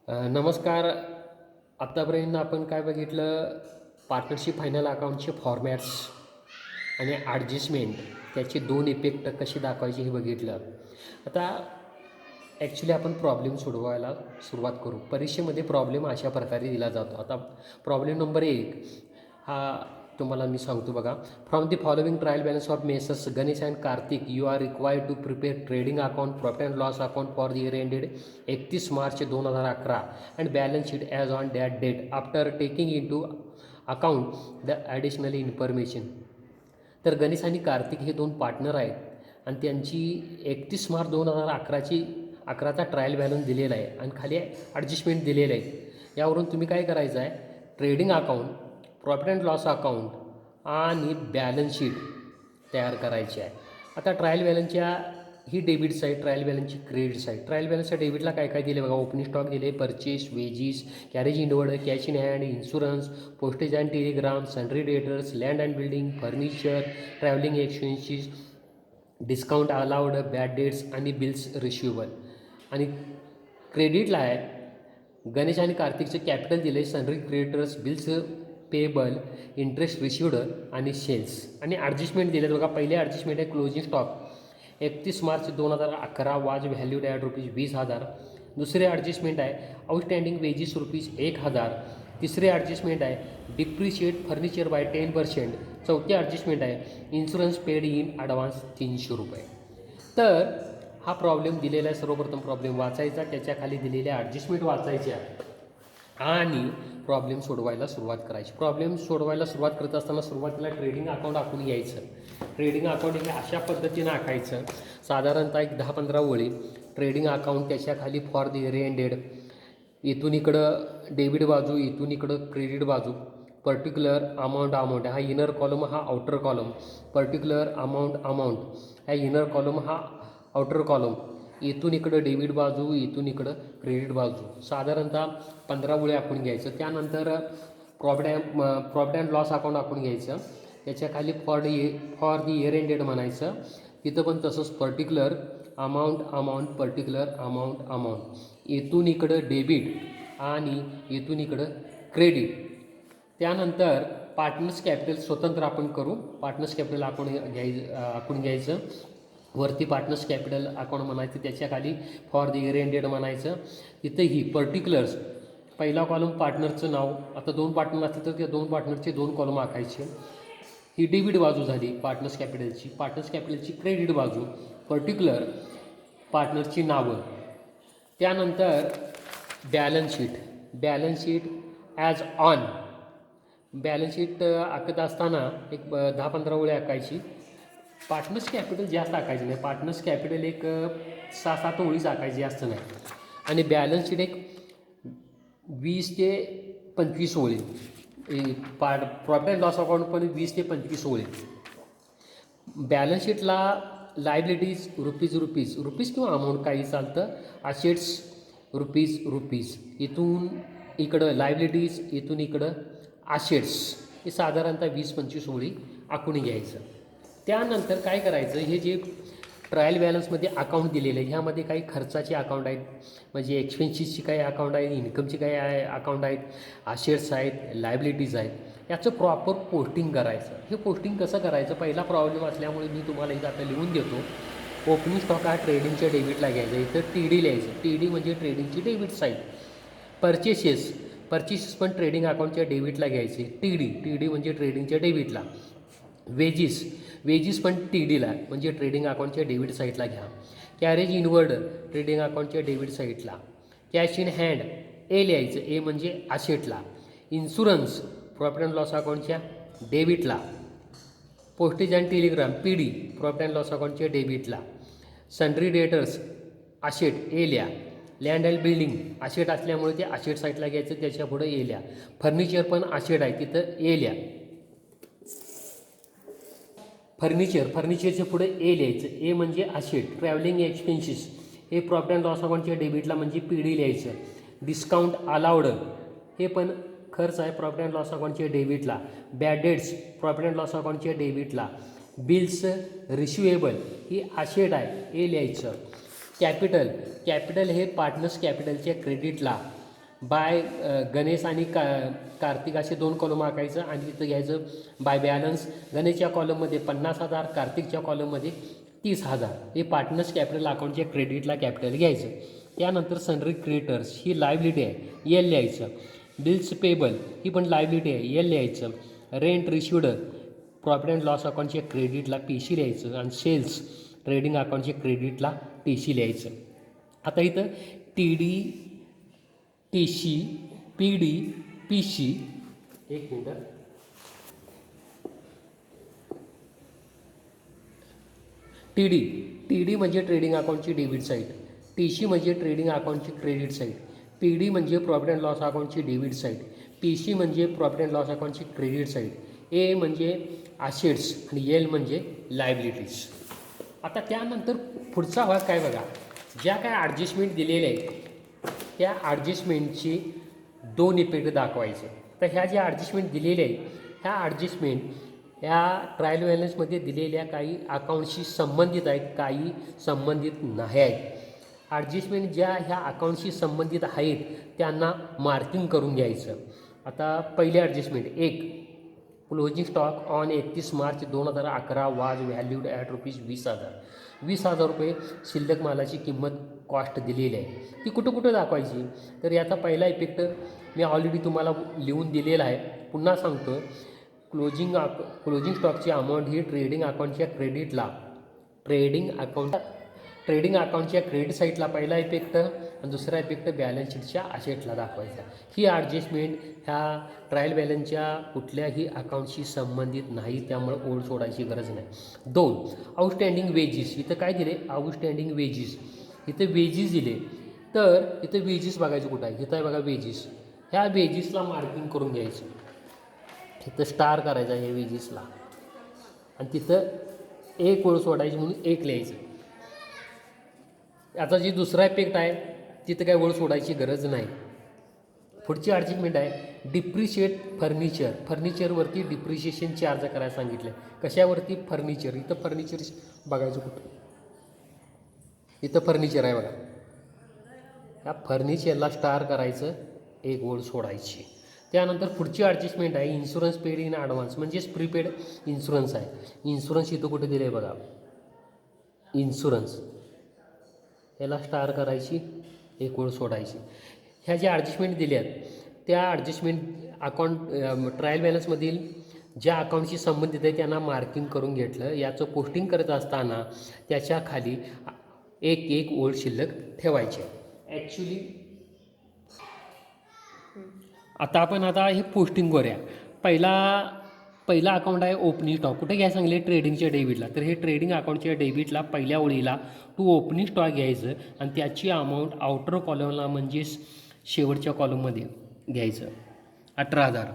नमस्कार. आत्तापर्यंत आपण काय बघितलं, पार्टनरशिप फायनल अकाउंटचे फॉर्मॅट्स आणि ॲडजस्टमेंट त्याचे दोन इफेक्ट कसे दाखवायचे हे बघितलं. आता ॲक्च्युली आपण प्रॉब्लेम सोडवायला सुरुवात करू. परीक्षेमध्ये प्रॉब्लेम अशा प्रकारे दिला जातो. आता प्रॉब्लेम नंबर 1 हा तुम्हाला मी सांगतो बघा. From the following trial balance of messrs Ganesh and Kartik you are required to prepare trading account, profit and loss account for the year ended 31 March 2011 and balance sheet as on that date after taking into account the additional information. तर गणेश आणि कार्तिक हे दोन partner आहेत आणि त्यांची 31 March 2011चा trial balance दिलेला आहे आणि खाली ॲडजस्टमेंट दिलेलं आहे. यावरून तुम्ही काय करायचं आहे, trading account, profit and loss account आणि बॅलन्स शीट तयार करायची आहे. आता ट्रायल बॅलन्सच्या ही डेबिट साईड, ट्रायल बॅलन्सची क्रेडिट साईड. ट्रायल बॅलन्सच्या डेबिटला काय काय दिले बघा. ओपनिंग स्टॉक दिले, purchase, wages, carriage inward, cash in hand, insurance, postage and telegram, sundry debtors, land and building, furniture, travelling expenses, discount allowed, bad debts आणि bills receivable. आणि क्रेडिटला आहे गणेश आणि कार्तिकचे कॅपिटल दिले, sundry creditors, bills payable, interest received आणि cells. आणि adjustment दिले बघा. पहिले ॲडजस्टमेंट आहे क्लोजिंग स्टॉक 31 मार्च 2011 वाज व्हॅल्यूड ॲट ₹20,000. दुसरे ॲडजस्टमेंट आहे आउटस्टँडिंग वेजेस ₹1,000. तिसरे ॲडजस्टमेंट आहे डिप्रिशिएट फर्निचर बाय 10%. चौथे ॲडजस्टमेंट आहे इन्शुरन्स पेड इन ॲडव्हान्स ₹300. तर हा प्रॉब्लेम दिलेला आहे. सर्वप्रथम प्रॉब्लेम वाचायचा, त्याच्या खाली दिलेल्या ॲडजस्टमेंट वाचायच्या आणि प्रॉब्लेम सोडवायला सुरुवात करायची. प्रॉब्लेम सोडवायला सुरुवात करत असताना सुरुवातीला ट्रेडिंग अकाउंट आखून घ्यायचं. ट्रेडिंग अकाउंट हे अशा पद्धतीनं आखायचं, साधारणतः एक 10-15 ओळी. ट्रेडिंग अकाउंट त्याच्या खाली फॉर द इयर एंडेड, इथून इकडं डेबिट बाजू, इथून इकडं क्रेडिट बाजू, पर्टिक्युलर अमाऊंट हा इनर कॉलम, हा आउटर कॉलम, पर्टिक्युलर अमाऊंट हा इनर कॉलम, हा आउटर कॉलम, इथून इकडं डेबिट बाजू, इथून इकडं क्रेडिट बाजू. साधारणतः 15 ओळी आपण घ्यायचं. त्यानंतर प्रॉफिट अँड लॉस अकाउंट आपण घ्यायचं. त्याच्या खाली फॉर द इयर एंडेड म्हणायचं. तिथं पण तसंच पर्टिक्युलर अमाऊंट, पर्टिक्युलर अमाऊंट, इथून इकडं डेबिट आणि इथून इकडं क्रेडिट. त्यानंतर पार्टनर्स कॅपिटल स्वतंत्र आपण करू. पार्टनर्स कॅपिटल आखून घ्यायचं. वरती पार्टनर्स कॅपिटल अकाउंट म्हणायचं, त्याच्या खाली फॉर द इयर एंडेड म्हणायचं. तिथंही पर्टिक्युलर्स, पहिला कॉलम पार्टनरचं नाव. आता 2 पार्टनर असतील तर त्या 2 पार्टनरचे 2 कॉलम आखायचे. ही डेबिट बाजू झाली पार्टनर्स कॅपिटलची. पार्टनर्स कॅपिटलची क्रेडिट बाजू, पर्टिक्युलर पार्टनरची नावं. त्यानंतर balance sheet as on. Balance sheet आखत असताना एक 10-15 ओळी आखायची. पार्टनर्स कॅपिटल जास्त आखायची नाही. पार्टनर्स कॅपिटल एक 6-7 ओळीच आखायची, जास्त नाही. आणि बॅलन्स शीट एक 20 ते 25 ओळी. प्रॉफिट अँड लॉस अकाउंट पण 20 ते 25 ओळी. बॅलन्स शीटला लायबिलिटीज रुपीज किंवा अमाऊंट काही चालतं. असेट्स रुपीज, इथून इकडं लायबिलिटीज, इथून इकडं असेट्स. हे साधारणतः 20-25 ओळी आखून घ्यायचं. त्यानंतर काय करायचं, हे जे ट्रायल बॅलन्समध्ये अकाउंट दिलेले आहे ह्यामध्ये काही खर्चाचे अकाउंट आहेत, म्हणजे एक्सपेन्सेसची काही अकाउंट आहेत, इन्कमची काही अकाउंट आहेत, असेट्स आहेत, लायबिलिटीज आहेत. याचं प्रॉपर पोस्टिंग करायचं. हे पोस्टिंग कसं करायचं, पहिला प्रॉब्लेम असल्यामुळे मी तुम्हाला इथं आता लिहून देतो. ओपनिंग स्टॉक हा ट्रेडिंगच्या डेबिटला घ्यायचा. इथं TD लिहायचं. TD म्हणजे ट्रेडिंगची डेबिट साईड. परचेसेस पण ट्रेडिंग अकाउंटच्या डेबिटला घ्यायचे. TD म्हणजे ट्रेडिंगच्या डेबिटला. वेजीस पण TDला म्हणजे ट्रेडिंग अकाउंटच्या डेबिट साईडला घ्या. कॅरेज इनवर्ड ट्रेडिंग अकाउंटच्या डेबिट साईडला. कॅश इन हँड लिहायचं. म्हणजे असेटला. इन्शुरन्स प्रॉफिट अँड लॉस अकाउंटच्या डेबिटला. Postage and telegram PD profit and loss अकाउंटच्या डेबिटला. सन्ड्री डेटर्स असेट लिहा. लँड अँड बिल्डिंग असेट असल्यामुळे ते असेट साईडला घ्यायचं, त्याच्या पुढं लिहा. फर्निचर पण असेट आहे, तिथं लिहा. फर्निचरच्या पुढे लिहायचं. म्हणजे असेट. ट्रॅव्हलिंग एक्सपेन्सेस हे प्रॉफिट अँड लॉस अकाउंटच्या डेबिटला म्हणजे PD लिहायचं. डिस्काउंट अलाउड हे पण खर्च आहे प्रॉफिट अँड लॉस अकाउंटच्या डेबिटला. Bad debts profit and loss अकाउंटच्या डेबिटला. बिल्स रिसिवेबल ही असेट आहे, लिहायचं. कॅपिटल हे पार्टनर्स कॅपिटलच्या क्रेडिटला. बाय गणेश आणि कार्तिक असे 2 कॉलम आखायचं आणि तिथं घ्यायचं बाय बॅलन्स. गणेशच्या कॉलममध्ये 50,000, कार्तिकच्या कॉलममध्ये 30,000. हे पार्टनर्स कॅपिटल अकाउंटच्या क्रेडिटला कॅपिटल घ्यायचं. त्यानंतर सनरी क्रिएटर्स ही लायबिलिटी आहे, एल लिहायचं. बिल्स पेबल ही पण लायबिलिटी आहे, एल लिहायचं. Rent received profit and loss अकाउंटच्या क्रेडिटला पी सी लिहायचं आणि सेल्स ट्रेडिंग अकाउंटच्या क्रेडिटला टी सी लिहायचं. आता इथं T D, T C, P D, P C, एक मिनटं, टी डी म्हणजे ट्रेडिंग अकाउंटची डेबिट साईड, टी सी म्हणजे ट्रेडिंग अकाउंटची क्रेडिट साईड, पी डी म्हणजे प्रॉफिट अँड लॉस अकाउंटची डेबिट साईड, पी सी म्हणजे प्रॉफिट अँड लॉस अकाउंटची क्रेडिट साईड, ए म्हणजे असेट्स आणि एल म्हणजे लायबिलिटीज. आता त्यानंतर पुढचा भाग काय बघा, ज्या काय ॲडजस्टमेंट दिलेल्या आहेत त्या ॲडजस्टमेंटची 2 इफेक्ट दाखवायचे. तर ह्या ज्या ॲडजस्टमेंट दिलेल्या आहेत ह्या ॲडजस्टमेंट ह्या ट्रायल बॅलन्समध्ये दिलेल्या काही अकाउंटशी संबंधित आहेत, काही संबंधित नाही आहेत. ॲडजस्टमेंट ज्या ह्या अकाउंटशी संबंधित आहेत त्यांना मार्किंग करून घ्यायचं. आता पहिली adjustment 1, closing stock on 31 March 2011 वाज व्हॅल्यूड ॲट ₹20,000. 20,000 रुपये शिल्लक मालाची किंमत कॉस्ट दिलेली आहे. ती कुठं कुठं दाखवायची, तर याचा पहिला इफेक्ट मी ऑलरेडी तुम्हाला लिहून दिलेला आहे, पुन्हा सांगतो. क्लोजिंग स्टॉकची अमाऊंट ही ट्रेडिंग अकाउंटच्या क्रेडिटला ट्रेडिंग अकाउंटच्या क्रेडिट साईटला पहिला इफेक्ट आणि दुसरा इफेक्ट बॅलन्स शीटच्या असेटला दाखवायचा. ही ॲडजस्टमेंट ह्या ट्रायल बॅलन्सच्या कुठल्याही अकाउंटशी संबंधित नाही, त्यामुळे ओल्ड सोडायची गरज नाही. 2, आउटस्टँडिंग वेजेस. इथं काय दिले, आउटस्टँडिंग वेजेस. इथं वेजेस दिले, तर इथं वेजेस बघायचं कुठं आहे, इथं आहे बघा वेजेस. ह्या वेजेसला मार्किंग करून घ्यायचं, इथं स्टार करायचा आहे वेजेसला आणि तिथं एक ओळ सोडायची म्हणून 1 लिहायचं. आता जी दुसरा इफेक्ट आहे तिथं काय ओळ सोडायची गरज नाही. पुढची ॲडजस्टमेंट आहे डिप्रिशिएट फर्निचर. फर्निचरवरती डिप्रिशिएशन चार्ज करायला सांगितलं. कशावरती, फर्निचर. इथं फर्निचर बघायचं कुठं, इथं फर्निचर आहे बघा, या फर्निचरला स्टार करायचं, 1 ओळ सोडायची. त्यानंतर पुढची ॲडजस्टमेंट आहे इन्शुरन्स पेड इन ॲडव्हान्स, म्हणजेच प्रीपेड इन्शुरन्स आहे. इन्शुरन्स इथं कुठे दिलं आहे बघा, इन्शुरन्स, याला स्टार करायची, 1 ओळ सोडायची. ह्या ज्या ॲडजस्टमेंट दिल्या आहेत त्या ॲडजस्टमेंट अकाउंट ट्रायल बॅलन्समधील ज्या अकाउंटशी संबंधित आहे त्यांना मार्किंग करून घेतलं. याचं पोस्टिंग करत असताना त्याच्या खाली 1 ओळ शिल्लक ठेवायचे. ॲक्च्युली आता हे पोस्टिंग करूया. पहिला अकाउंट आहे ओपनिंग स्टॉक. कुठे घ्यायला सांगले, ट्रेडिंगच्या डेबिटला. तर हे ट्रेडिंग अकाउंटच्या डेबिटला पहिल्या ओळीला टू ओपनिंग स्टॉक घ्यायचं आणि त्याची अमाऊंट आउटर कॉलमला म्हणजेच शेवटच्या कॉलममध्ये घ्यायचं, 18,000.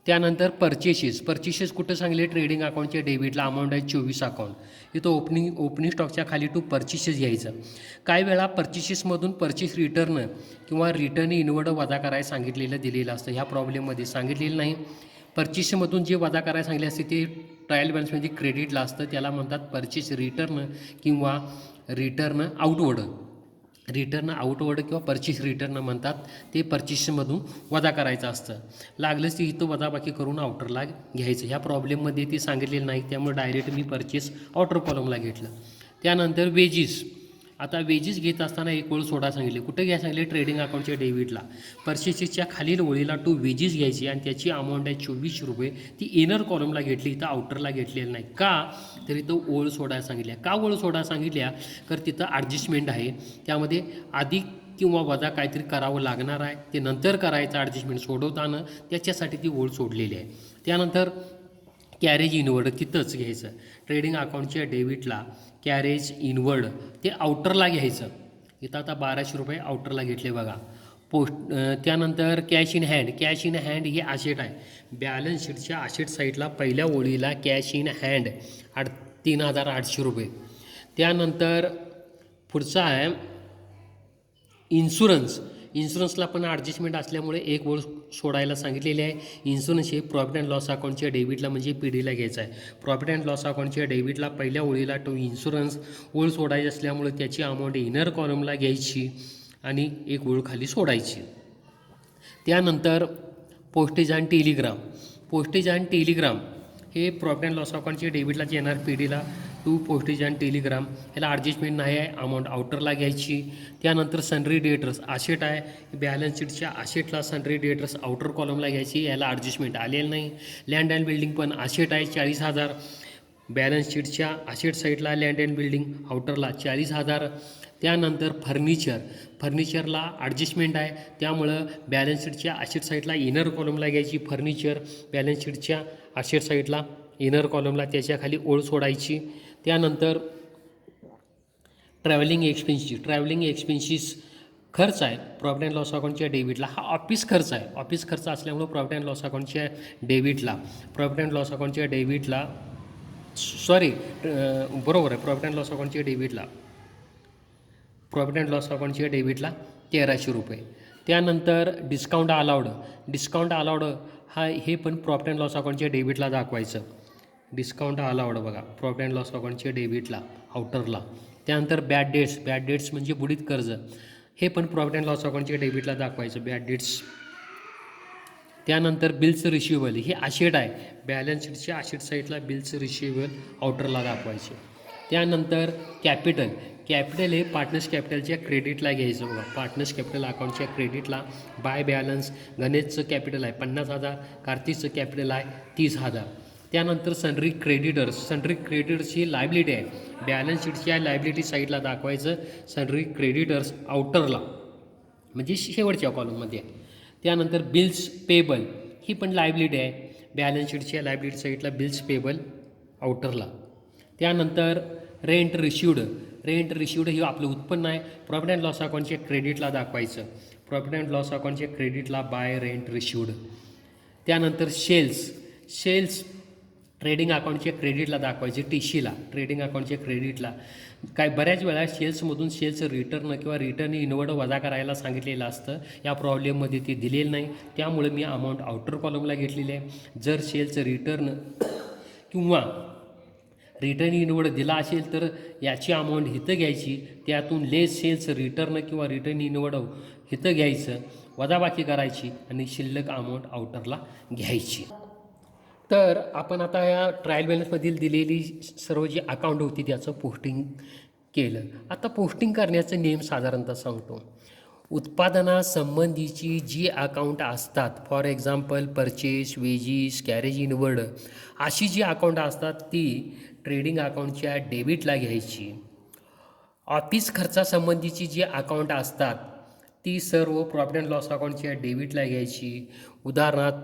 त्यानंतर पर्चेसेस कुठं सांगले, ट्रेडिंग अकाउंटच्या डेबिटला अमाऊंट आहे 24 अकाउंट. इथं ओपनिंग स्टॉकच्या खाली टू पर्चेसेस घ्यायचं. काही वेळा पर्चेसेसमधून पर्चेस रिटर्न किंवा रिटर्न इनवर्ड वजा करायला सांगितलेलं दिलेलं असतं. ह्या प्रॉब्लेममध्ये सांगितलेलं नाही. पर्चेसमधून जे वजा करायला सांगितले असते ते ट्रायल बॅलन्समध्ये क्रेडिटला असतं, त्याला म्हणतात पर्चेस रिटर्न किंवा रिटर्न आउटवर्ड किंवा पर्चेस रिटर्न म्हणतात. ते पर्चेसमधून वजा करायचं असतं. लागलंच ते इथं वजाबाकी करून आउटरला घ्यायचं. ह्या प्रॉब्लेममध्ये ते सांगितलेलं नाही, त्यामुळे डायरेक्ट मी पर्चेस आउटर कॉलमला घेतलं. त्यानंतर वेजेस. आता वेजेस घेत असताना 1 ओळ सोडा सांगितले. कुठे घ्यायला सांगितले, ट्रेडिंग अकाउंटच्या डेबिटला. पर्चेसेसच्या खालील ओळीला टू वेजेस घ्यायची आणि त्याची अमाऊंट आहे 24 रुपये. ती इनर कॉलमला घेतली, इथं आउटरला घेतलेलं नाही. का, तर इथं ओळ सोडायला सांगितल्या. का ओळ सोडायला सांगितल्या, तर तिथं ॲडजस्टमेंट आहे, त्यामध्ये अधिक किंवा वजा काहीतरी करावं लागणार आहे, ते नंतर करायचं ॲडजस्टमेंट सोडवताना, त्याच्यासाठी ती ओळ सोडलेली आहे. त्यानंतर कॅरेज इनवर्ड तिथंच घ्यायचं. ट्रेडिंग अकाउंटच्या डेबिटला कॅरेज इनवर्ड ते आउटरला घ्यायचं. इथं आता 1200 रुपये आउटरला घेतले बघा. त्यानंतर cash in hand he asset आहे. बॅलन्स शीटच्या असेट साईडला पहिल्या ओळीला कॅश इन हँड 3,800 रुपये. त्यानंतर पुढचा आहे इन्शुरन्सला पण ॲडजस्टमेंट असल्यामुळे 1 ओळ सोडायला सांगितलेली आहे. इन्शुरन्स हे प्रॉफिट अँड लॉस अकाउंटच्या डेबिटला म्हणजे पी डीला घ्यायचं आहे. प्रॉफिट अँड लॉस अकाउंटच्या डेबिटला पहिल्या ओळीला तो इन्शुरन्स ओळ सोडायची असल्यामुळे त्याची अमाऊंट इनर कॉलमला घ्यायची आणि 1 ओळ खाली सोडायची. त्यानंतर पोस्टेज आणि टेलिग्राम. पोस्टेज आणि टेलिग्राम हे प्रॉफिट अँड लॉस अकाउंटचे डेबिटलाच येणार पी डीला. टू पोस्टेज आणि टेलिग्राम याला ॲडजस्टमेंट नाही आहे, अमाऊंट आउटरला घ्यायची. त्यानंतर सनरी डेटर्स आशेट आहे, बॅलन्स शीटच्या आशेटला सनरी डेटर्स आउटर कॉलमला घ्यायची, याला ॲडजस्टमेंट आलेलं नाही. लँड अँड बिल्डिंग पण आशेट आहे 40,000, बॅलन्स शीटच्या आशेट साईडला लँड अँड बिल्डिंग आउटरला 40,000. त्यानंतर फर्निचरला ॲडजस्टमेंट आहे, त्यामुळं बॅलन्स शीटच्या आशेट साईडला इनर कॉलमला घ्यायची फर्निचर, बॅलन्स शीटच्या आशेट साईडला इनर कॉलमला त्याच्या खाली ओळ सोडायची. त्यानंतर ट्रॅव्हलिंग एक्सपेन्सिस खर्च आहे प्रॉफिट अँड लॉस अकाउंटच्या डेबिटला. हा ऑफिस खर्च आहे, ऑफिस खर्च असल्यामुळं प्रॉफिट अँड लॉस अकाउंटच्या डेबिटला बरोबर आहे, प्रॉफिट अँड लॉस अकाउंटच्या डेबिटला 1,300 रुपये. त्यानंतर डिस्काउंट अलाउड हे पण प्रॉफिट अँड लॉस अकाउंटच्या डेबिटला दाखवायचं. डिस्काउंट अलाउड बघा प्रॉफिट अँड लॉस अकाउंटच्या डेबिटला आउटरला. त्यानंतर बॅड डेट्स म्हणजे बुडीत कर्ज, हे पण प्रॉफिट अँड लॉस अकाउंटच्या डेबिटला दाखवायचं बॅड डेट्स. त्यानंतर बिल्स रिसिवेबल हे आशेट आहे, बॅलन्स शीटच्या आशेट साईडला बिल्स रिसिवेबल आउटरला दाखवायचे. त्यानंतर कॅपिटल हे पार्टनर्स कॅपिटलच्या क्रेडिटला घ्यायचं बघा. पार्टनर्स कॅपिटल अकाउंटच्या क्रेडिटला बाय बॅलन्स गणेशचं कॅपिटल आहे 50,000, कार्तिकचं कॅपिटल आहे 30,000. त्यानंतर सनरी क्रेडिटर्सची लायबिलिटी आहे, बॅलन्स शीटच्या लायबिलिटी साईडला दाखवायचं सनरी क्रेडिटर्स आउटरला म्हणजे शेवटच्या कॉलममध्ये. त्यानंतर बिल्स पेबल ही पण लायबिलिटी आहे, बॅलन्स शीटच्या लायबिलिटी साईडला बिल्स पेबल आउटरला. त्यानंतर रेंट रिसिवड हे आपलं उत्पन्न आहे, प्रॉफिट अँड लॉस अकाउंटच्या क्रेडिटला दाखवायचं, प्रॉफिट अँड लॉस अकाउंटच्या क्रेडिटला बाय रेंट रिसिवड. त्यानंतर सेल्स ट्रेडिंग अकाउंटच्या क्रेडिटला दाखवायचे, टीसीला ट्रेडिंग अकाउंटच्या क्रेडिटला. बऱ्याच वेळा सेल्स रिटर्न किंवा रिटर्न इनवर्ड वजा करायला सांगितलेलं असतं, या प्रॉब्लेममध्ये ते दिलेलं नाही, त्यामुळे मी अमाऊंट आउटर कॉलमला घेतलेली आहे. जर सेल्स रिटर्न किंवा रिटर्न इनवर्ड दिला असेल तर याची अमाऊंट इथं घ्यायची, त्यातून लेस सेल्स रिटर्न किंवा रिटर्न इनवर्ड इथं घ्यायचं, वजाबाकी करायची आणि शिल्लक अमाऊंट आउटरला घ्यायची. तर आपण आता या ट्रायल बॅलन्समधील दिलेली सर्व जी अकाउंट होती त्याचं पोस्टिंग केलं. आता पोस्टिंग करण्याचं नियम साधारणतः सांगतो. उत्पादनासंबंधीची जी अकाउंट असतात, for example purchase, wages, carriage inward अशी जी अकाउंट असतात ती ट्रेडिंग अकाउंटच्या डेबिटला घ्यायची. ऑफिस खर्चासंबंधीची जी अकाउंट असतात ती सर्व प्रॉफिट अँड लॉस अकाउंटच्या डेबिटला घ्यायची. उदाहरणार्थ